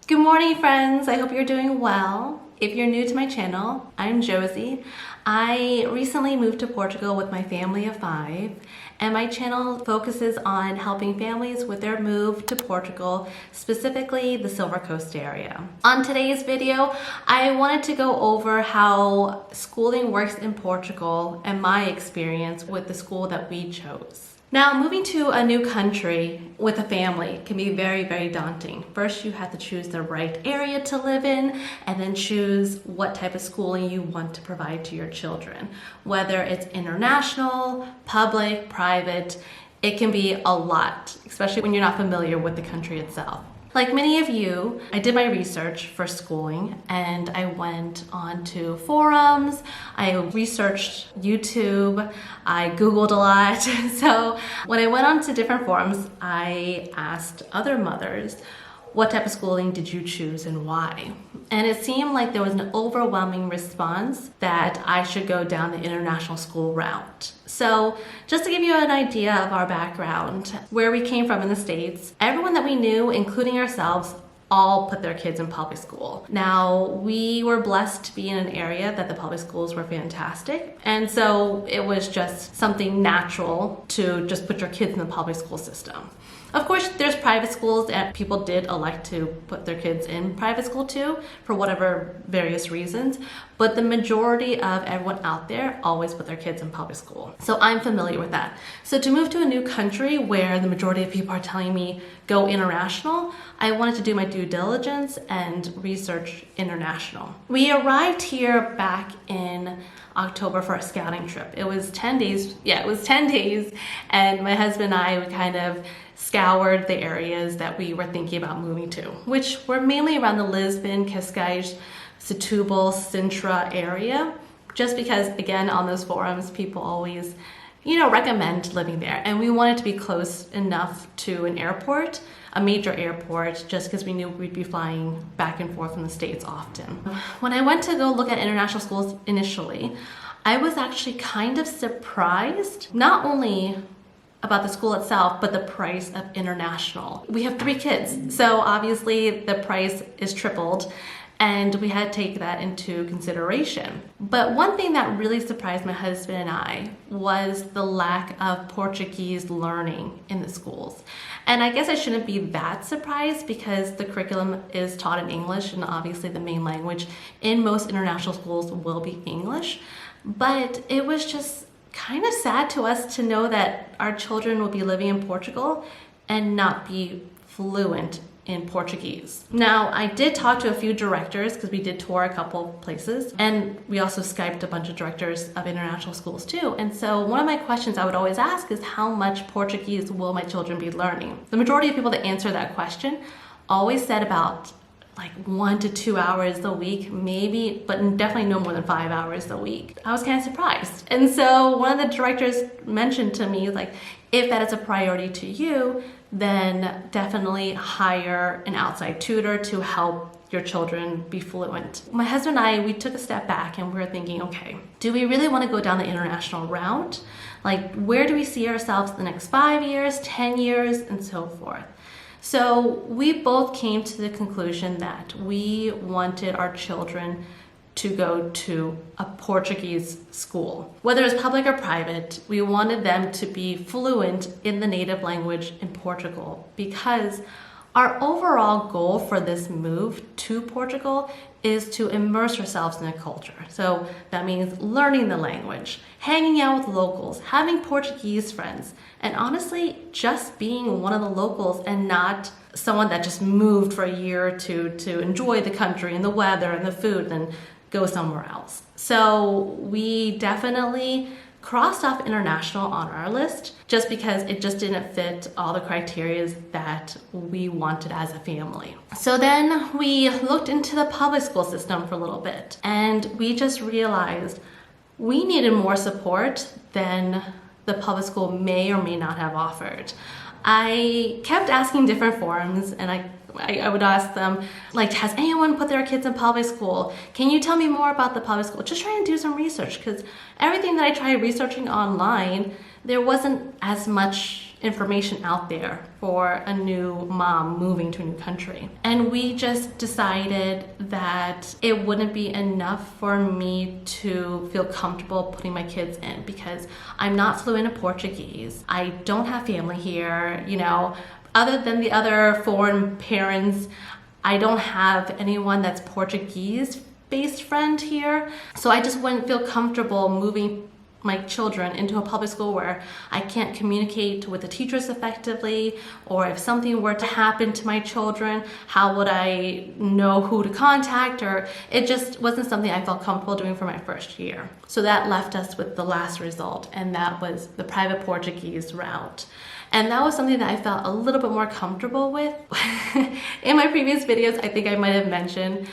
Good morning, friends. I hope you're doing well. If you're new to my channel, I'm Josie. I recently moved to Portugal with my family of 5, and my channel focuses on helping families with their move to Portugal, specifically the Silver Coast area. On today's video, I wanted to go over how schooling works in Portugal and my experience with the school that we chose. Now, moving to a new country with a family can be very, very daunting. First, you have to choose the right area to live in and then choose what type of schooling you want to provide to your children. Whether it's international, public, private, it can be a lot, especially when you're not familiar with the country itself. Like many of you, I did my research for schooling and I went onto forums, I researched YouTube, I Googled a lot. So when I went onto different forums, I asked other mothers, what type of schooling did you choose and why? And it seemed like there was an overwhelming response that I should go down the international school route. So just to give you an idea of our background, where we came from in the States, everyone that we knew, including ourselves, all put their kids in public school. Now, we were blessed to be in an area that the public schools were fantastic. And so it was just something natural to just put your kids in the public school system. Of course, there's private schools that people did elect to put their kids in private school too, for whatever various reasons, but the majority of everyone out there always put their kids in public school. So I'm familiar with that. So to move to a new country where the majority of people are telling me go international, I wanted to do my due diligence and research international. We arrived here back in October for a scouting trip. It was 10 days. Yeah, it was 10 days. And my husband and I, we kind of scoured the areas that we were thinking about moving to, which were mainly around the Lisbon, Cascais, Setúbal, Sintra area, just because, again, on those forums, people always, recommend living there. And we wanted to be close enough to an airport, a major airport, just because we knew we'd be flying back and forth from the States often. When I went to go look at international schools initially, I was actually kind of surprised, not only about the school itself, but the price of international. We have 3 kids, so obviously the price is tripled, and we had to take that into consideration. But one thing that really surprised my husband and I was the lack of Portuguese learning in the schools. And I guess I shouldn't be that surprised because the curriculum is taught in English, and obviously the main language in most international schools will be English. But it was just kind of sad to us to know that our children will be living in Portugal and not be fluent in Portuguese. Now, I did talk to a few directors because we did tour a couple places, and we also Skyped a bunch of directors of international schools too. And so one of my questions I would always ask is, how much Portuguese will my children be learning? The majority of people that answer that question always said about like 1 to 2 hours a week, maybe, but definitely no more than 5 hours a week. I was kind of surprised. And so one of the directors mentioned to me, like, if that is a priority to you, then definitely hire an outside tutor to help your children be fluent. My husband and I, we took a step back and we were thinking, okay, do we really want to go down the international route? Like, where do we see ourselves in the next 5 years, 10 years, and so forth? So we both came to the conclusion that we wanted our children to go to a Portuguese school. Whether it's public or private, we wanted them to be fluent in the native language in Portugal because our overall goal for this move to Portugal is to immerse ourselves in the culture. So that means learning the language, hanging out with locals, having Portuguese friends, and honestly, just being one of the locals and not someone that just moved for a year or two to enjoy the country and the weather and the food and go somewhere else. So we definitely crossed off international on our list just because it just didn't fit all the criteria that we wanted as a family. So then we looked into the public school system for a little bit, and we just realized we needed more support than the public school may or may not have offered. I kept asking different forums, and I would ask them, like, has anyone put their kids in public school? Can you tell me more about the public school? Just trying to do some research, because everything that I tried researching online, there wasn't as much information out there for a new mom moving to a new country. And we just decided that it wouldn't be enough for me to feel comfortable putting my kids in, because I'm not fluent in Portuguese. I don't have family here, you know, other than the other foreign parents. I don't have anyone that's Portuguese based friend here. So I just wouldn't feel comfortable moving my children into a public school where I can't communicate with the teachers effectively, or if something were to happen to my children, how would I know who to contact? Or it just wasn't something I felt comfortable doing for my first year. So that left us with the last result, and that was the private Portuguese route. And that was something that I felt a little bit more comfortable with. In my previous videos, I think I might have mentioned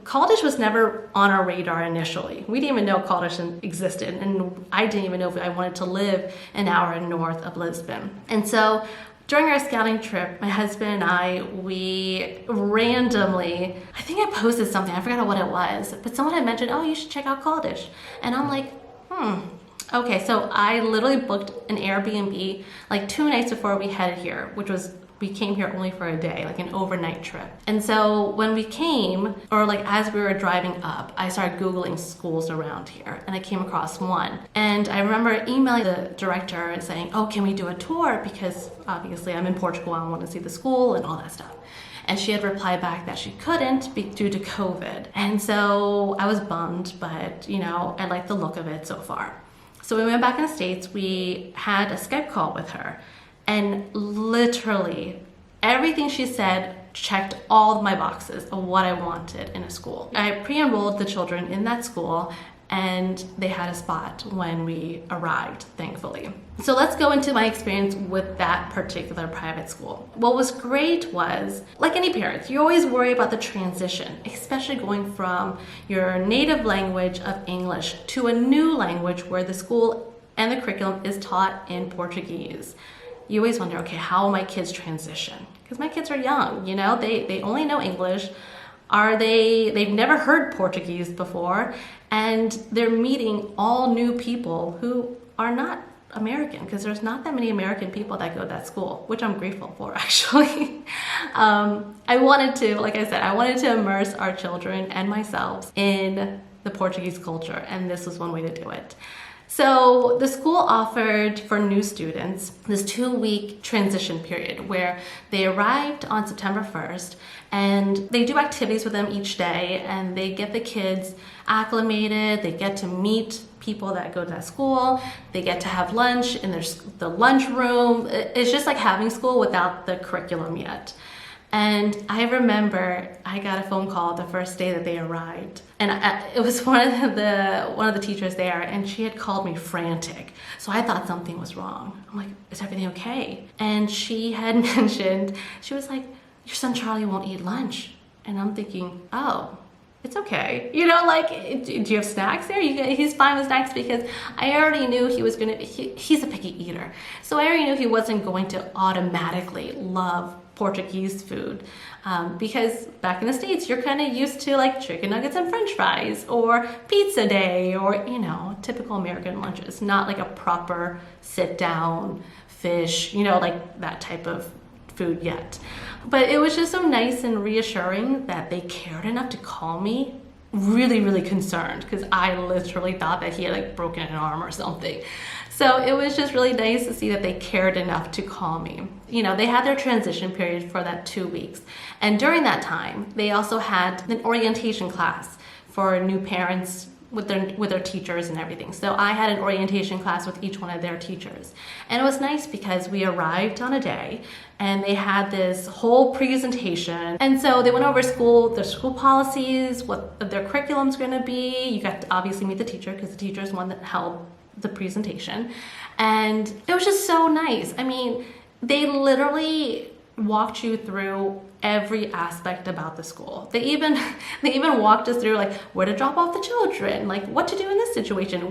college was never on our radar initially. We didn't even know college existed, and I didn't even know if I wanted to live an hour north of Lisbon. And so during our scouting trip, my husband and I, we randomly, I think I posted something, I forgot what it was, but someone had mentioned, oh, you should check out College. And I'm like, okay, so I literally booked an Airbnb like 2 nights before we headed here, which was, we came here only for a day, like an overnight trip. And so when we came, or like as we were driving up, I started Googling schools around here, and I came across one. And I remember emailing the director and saying, oh, can we do a tour? Because obviously I'm in Portugal, I want to see the school and all that stuff. And she had replied back that she couldn't due to COVID. And so I was bummed, but you know, I liked the look of it so far. So we went back in the States, we had a Skype call with her, and literally everything she said checked all of my boxes of what I wanted in a school. I pre-enrolled the children in that school, and they had a spot when we arrived, thankfully. So let's go into my experience with that particular private school. What was great was, like any parents, you always worry about the transition, especially going from your native language of English to a new language where the school and the curriculum is taught in Portuguese. You always wonder, okay, how will my kids transition? Because my kids are young, you know, they only know English. They've never heard Portuguese before, and they're meeting all new people who are not American, because there's not that many American people that go to that school, which I'm grateful for, actually. I wanted to, like I said, I wanted to immerse our children and myself in the Portuguese culture, and this was one way to do it. So the school offered for new students this 2-week transition period where they arrived on September 1st, and they do activities with them each day, and they get the kids acclimated, they get to meet people that go to that school, they get to have lunch in the lunch room. It's just like having school without the curriculum yet. And I remember I got a phone call the first day that they arrived, and it was one of the teachers there, and she had called me frantic. So I thought something was wrong. I'm like, is everything okay? And she had mentioned, she was like, your son Charlie won't eat lunch. And I'm thinking, oh, it's okay. You know, like, do you have snacks there? He's fine with snacks, because I already knew he was he's a picky eater. So I already knew he wasn't going to automatically love Portuguese food, because back in the States, you're kind of used to like chicken nuggets and french fries or pizza day, or, you know, typical American lunches, not like a proper sit down fish, you know, like that type of food yet. But it was just so nice and reassuring that they cared enough to call me really, really concerned, because I literally thought that he had like broken an arm or something. So it was just really nice to see that they cared enough to call me. You know, they had their transition period for that 2 weeks. And during that time, they also had an orientation class for new parents with their teachers and everything. So I had an orientation class with each one of their teachers. And it was nice because we arrived on a day and they had this whole presentation. And so they went over their school policies, what their curriculum's gonna be. You got to obviously meet the teacher, because the teacher is one that held the presentation. And it was just so nice. I mean, they literally walked you through every aspect about the school. They even walked us through like where to drop off the children, like what to do in this situation,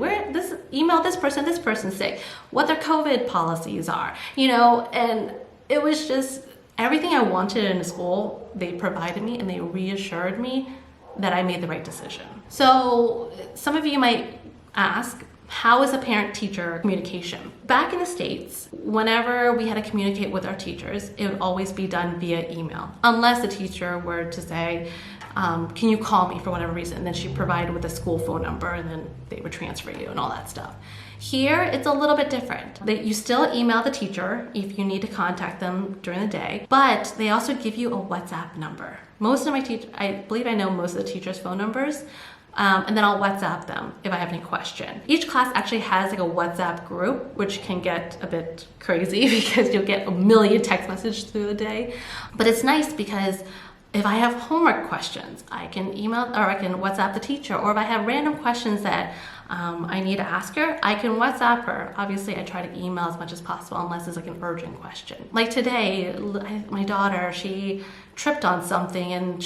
email this person sick, what their COVID policies are, you know. And it was just everything I wanted in a school. They provided me, and they reassured me that I made the right decision. So some of you might ask, How is a parent-teacher communication? Back in the States, whenever we had to communicate with our teachers, it would always be done via email, unless the teacher were to say, can you call me for whatever reason? And then she provided with a school phone number, and then they would transfer you and all that stuff. Here, it's a little bit different. You still email the teacher if you need to contact them during the day, but they also give you a WhatsApp number. Most of my I believe I know most of the teachers' phone numbers, and then I'll WhatsApp them if I have any question. Each class actually has like a WhatsApp group, which can get a bit crazy because you'll get a million text messages through the day. But it's nice because if I have homework questions, I can email or I can WhatsApp the teacher. Or if I have random questions that I need to ask her, I can WhatsApp her. Obviously, I try to email as much as possible unless it's like an urgent question. Like today, my daughter, she tripped on something and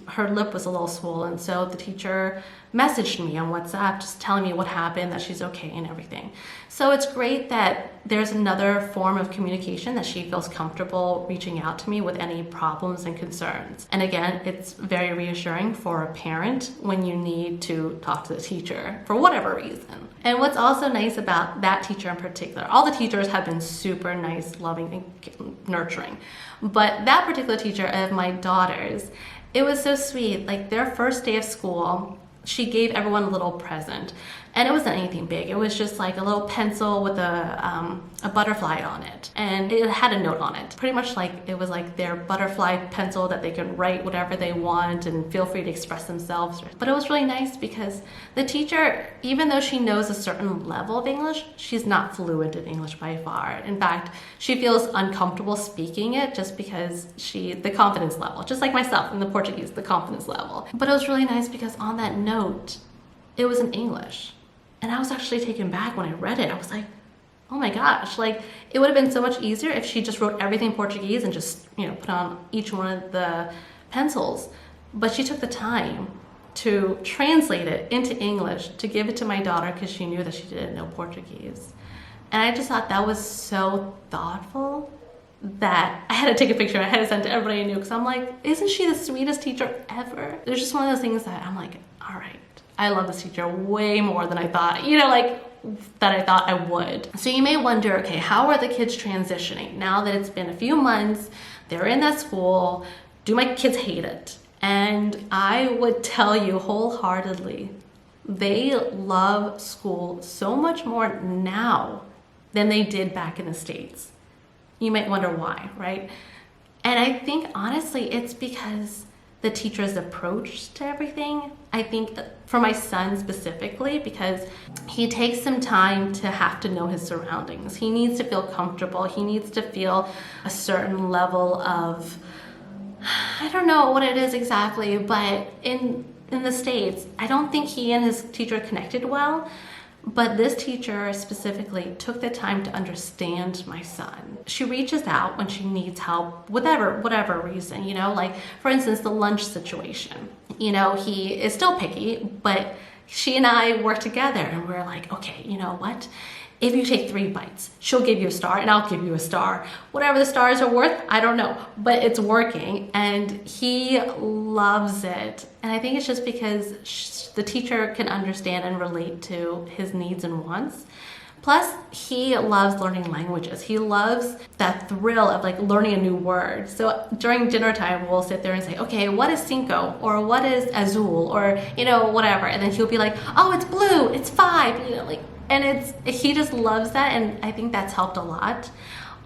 her lip was a little swollen. So the teacher messaged me on WhatsApp just telling me what happened, that she's okay and everything. So it's great that there's another form of communication that she feels comfortable reaching out to me with any problems and concerns. And again, it's very reassuring for a parent when you need to talk to the teacher for whatever reason. And what's also nice about that teacher in particular, all the teachers have been super nice, loving, and nurturing. But that particular teacher of my daughter's, it was so sweet. Like their first day of school, she gave everyone a little present. And it wasn't anything big. It was just like a little pencil with a butterfly on it. And it had a note on it. Pretty much like it was like their butterfly pencil that they can write whatever they want and feel free to express themselves. But it was really nice because the teacher, even though she knows a certain level of English, she's not fluent in English by far. In fact, she feels uncomfortable speaking it just because the confidence level, just like myself in the Portuguese, the confidence level. But it was really nice because on that note, it was in English. And I was actually taken back when I read it. I was like, oh my gosh, like it would have been so much easier if she just wrote everything in Portuguese and just, put on each one of the pencils. But she took the time to translate it into English to give it to my daughter because she knew that she didn't know Portuguese. And I just thought that was so thoughtful that I had to take a picture. I had to send it to everybody I knew because I'm like, isn't she the sweetest teacher ever? There's just one of those things that I'm like, all right, I love this teacher way more than I thought, that I thought I would. So you may wonder, okay, how are the kids transitioning? Now that it's been a few months, they're in that school, do my kids hate it? And I would tell you wholeheartedly, they love school so much more now than they did back in the States. You might wonder why, right? And I think honestly, it's because the teacher's approach to everything. I think for my son specifically, because he takes some time to have to know his surroundings. He needs to feel comfortable. He needs to feel a certain level of, I don't know what it is exactly, but in the States, I don't think he and his teacher connected well. But this teacher specifically took the time to understand my son. She reaches out when she needs help, whatever reason, like for instance, the lunch situation. He is still picky, but she and I work together and we're like, okay, you know what? If you take 3 bites, she'll give you a star and I'll give you a star. Whatever the stars are worth, I don't know, but it's working and he loves it. And I think it's just because the teacher can understand and relate to his needs and wants. Plus, he loves learning languages. He loves that thrill of like learning a new word. So during dinner time, we'll sit there and say, okay, what is cinco? Or what is azul? Or, whatever. And then he'll be like, oh, it's blue, it's 5, and he just loves that, and I think that's helped a lot.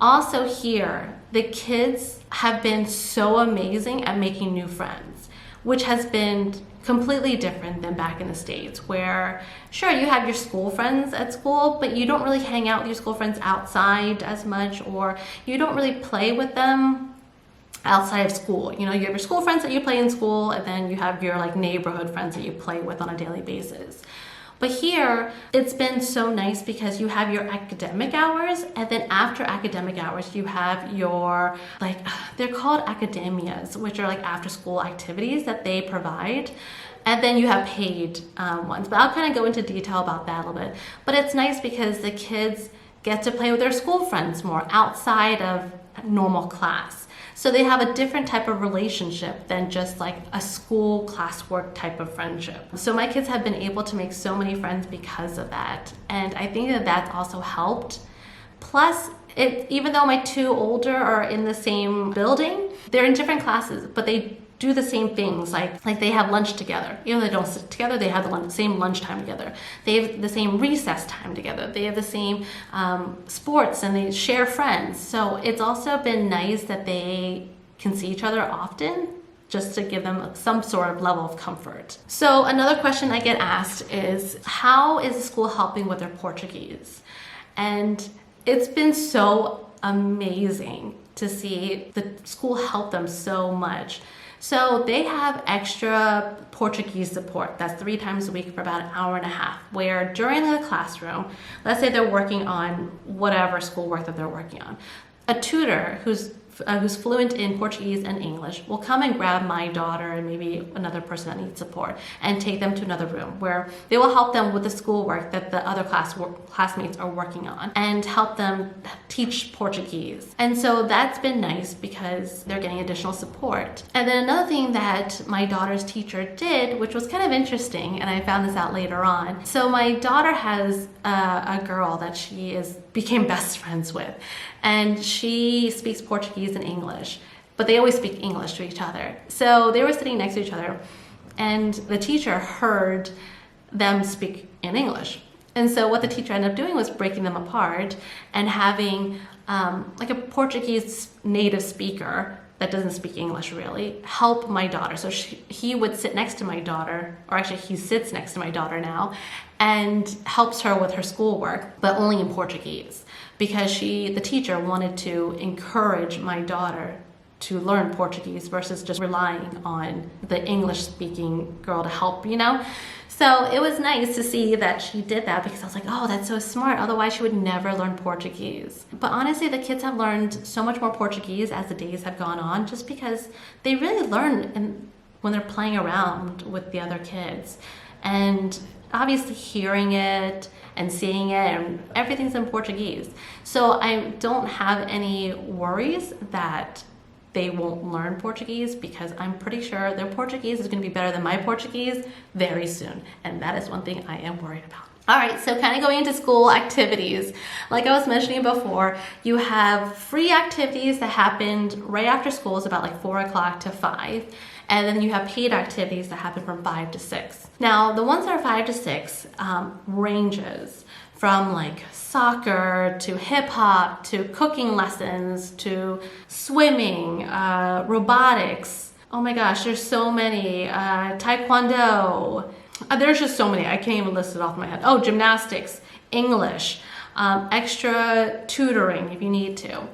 Also here, the kids have been so amazing at making new friends, which has been completely different than back in the States, where sure, you have your school friends at school, but you don't really hang out with your school friends outside as much, or you don't really play with them outside of school. You have your school friends that you play in school, and then you have your like neighborhood friends that you play with on a daily basis. But here, it's been so nice because you have your academic hours, and then after academic hours, you have your, they're called academias, which are like after school activities that they provide. And then you have paid ones. But I'll kind of go into detail about that a little bit. But it's nice because the kids get to play with their school friends more outside of normal class. So they have a different type of relationship than just like a school classwork type of friendship. So my kids have been able to make so many friends because of that. And I think that that's also helped. Plus, even though my two older are in the same building, they're in different classes, but they do the same things, like they have lunch together. Even though they don't sit together, they have the same lunchtime together. They have the same recess time together. They have the same sports, and they share friends. So it's also been nice that they can see each other often, just to give them some sort of level of comfort. So another question I get asked is, how is the school helping with their Portuguese? And it's been so amazing to see the school help them so much. So they have extra Portuguese support. That's 3 times a week for about an hour and a half, where during the classroom, let's say they're working on whatever schoolwork that they're working on, a tutor who's fluent in Portuguese and English will come and grab my daughter and maybe another person that needs support and take them to another room where they will help them with the schoolwork that the other classmates are working on and help them teach Portuguese. And so that's been nice because they're getting additional support. And then another thing that my daughter's teacher did, which was kind of interesting, and I found this out later on. So my daughter has a girl that she became best friends with, and she speaks Portuguese and English, but they always speak English to each other. So they were sitting next to each other, and the teacher heard them speak in English. And so what the teacher ended up doing was breaking them apart and having like a Portuguese native speaker that doesn't speak English really help my daughter. So he would sit next to my daughter, or actually he sits next to my daughter now, and helps her with her schoolwork, but only in Portuguese, because the teacher wanted to encourage my daughter to learn Portuguese versus just relying on the English-speaking girl to help, So it was nice to see that she did that, because I was like, oh, that's so smart. Otherwise, she would never learn Portuguese. But honestly, the kids have learned so much more Portuguese as the days have gone on, just because they really learn when they're playing around with the other kids. And obviously hearing it and seeing it, and everything's in Portuguese. So I don't have any worries that they won't learn Portuguese, because I'm pretty sure their Portuguese is going to be better than my Portuguese very soon. And that is one thing I am worried about. All right, so kind of going into school activities. Like I was mentioning before, you have free activities that happened right after school. It's about like 4 o'clock to 5. And then you have paid activities that happen from 5 to 6. Now, the ones that are 5 to 6 ranges from like soccer to hip hop to cooking lessons to swimming, robotics. Oh my gosh, there's so many. Taekwondo. There's just so many. I can't even list it off my head. Oh, gymnastics, English, extra tutoring if you need to.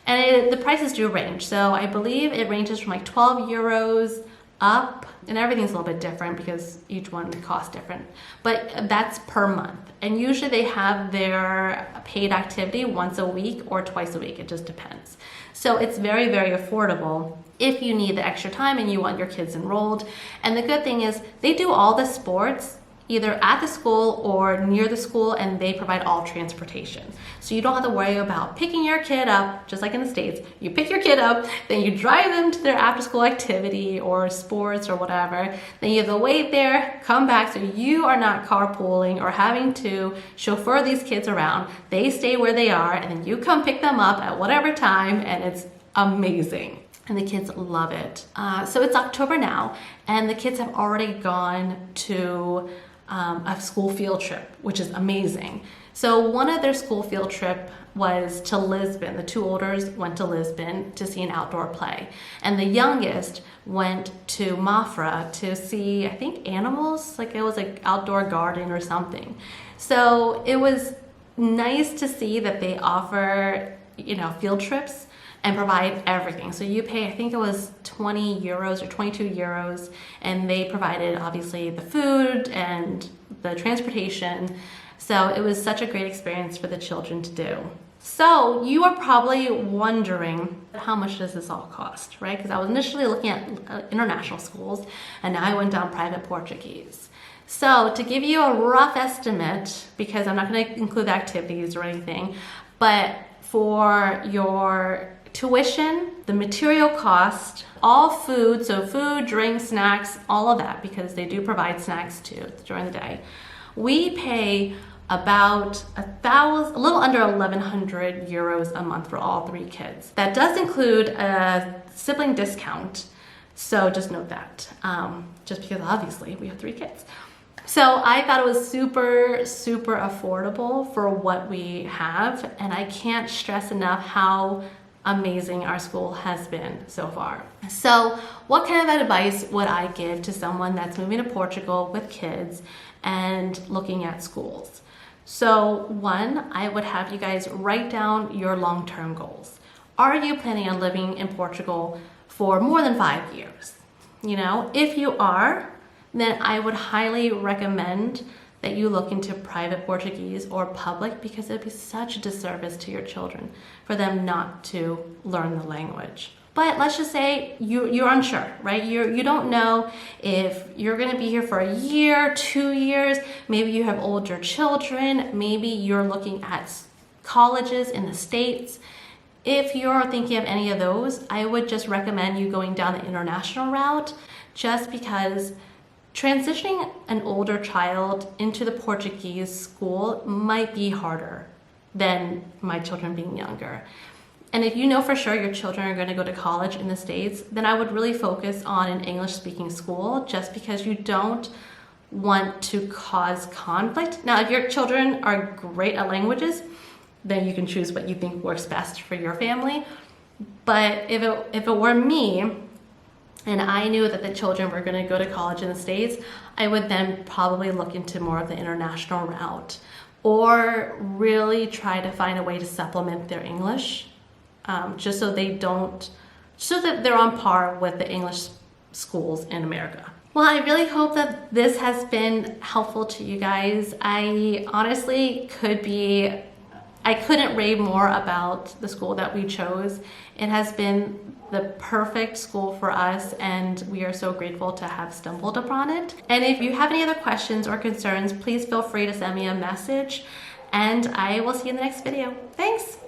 And the prices do range. So I believe it ranges from like 12 euros up, and everything's a little bit different because each one costs different, but that's per month. And usually they have their paid activity once a week or twice a week. It just depends. So it's very, very affordable if you need the extra time and you want your kids enrolled. And the good thing is they do all the sports either at the school or near the school, and they provide all transportation. So you don't have to worry about picking your kid up, just like in the States. You pick your kid up, then you drive them to their after-school activity or sports or whatever. Then you have to wait there, come back, so you are not carpooling or having to chauffeur these kids around. They stay where they are, and then you come pick them up at whatever time, and it's amazing. And the kids love it. So it's October now, and the kids have already gone to a school field trip, which is amazing. So one of their school field trip was to Lisbon. The two olders went to Lisbon to see an outdoor play. And the youngest went to Mafra to see, I think, animals, like it was like outdoor garden or something. So it was nice to see that they offer, field trips and provide everything. So you pay, I think it was 20 euros or 22 euros, and they provided obviously the food and the transportation. So it was such a great experience for the children to do. So you are probably wondering, how much does this all cost, right? Because I was initially looking at international schools, and now I went down private Portuguese. So to give you a rough estimate, because I'm not going to include the activities or anything, but for your tuition, the material cost, all food, so food, drinks, snacks, all of that, because they do provide snacks too during the day. We pay about a little under 1,100 euros a month for all 3 kids. That does include a sibling discount, so just note that, just because obviously we have 3 kids. So I thought it was super, super affordable for what we have, and I can't stress enough how amazing our school has been so far. So what kind of advice would I give to someone that's moving to Portugal with kids and looking at schools? So one, I would have you guys write down your long-term goals. Are you planning on living in Portugal for more than 5 years? You know, if you are, then I would highly recommend that you look into private Portuguese or public, because it'd be such a disservice to your children for them not to learn the language. But let's just say you're unsure, right? You don't know if you're gonna be here for a year, 2 years, maybe you have older children, maybe you're looking at colleges in the States. If you're thinking of any of those, I would just recommend you going down the international route, just because transitioning an older child into the Portuguese school might be harder than my children being younger. And if you know for sure your children are going to go to college in the States, then I would really focus on an English-speaking school, just because you don't want to cause conflict. Now, if your children are great at languages, then you can choose what you think works best for your family. But if it were me, and I knew that the children were going to go to college in the States, I would then probably look into more of the international route, or really try to find a way to supplement their English, just so that they're on par with the English schools in America. Well, I really hope that this has been helpful to you guys. I honestly I couldn't rave more about the school that we chose. It has been the perfect school for us, and we are so grateful to have stumbled upon it. And if you have any other questions or concerns, please feel free to send me a message, and I will see you in the next video. Thanks!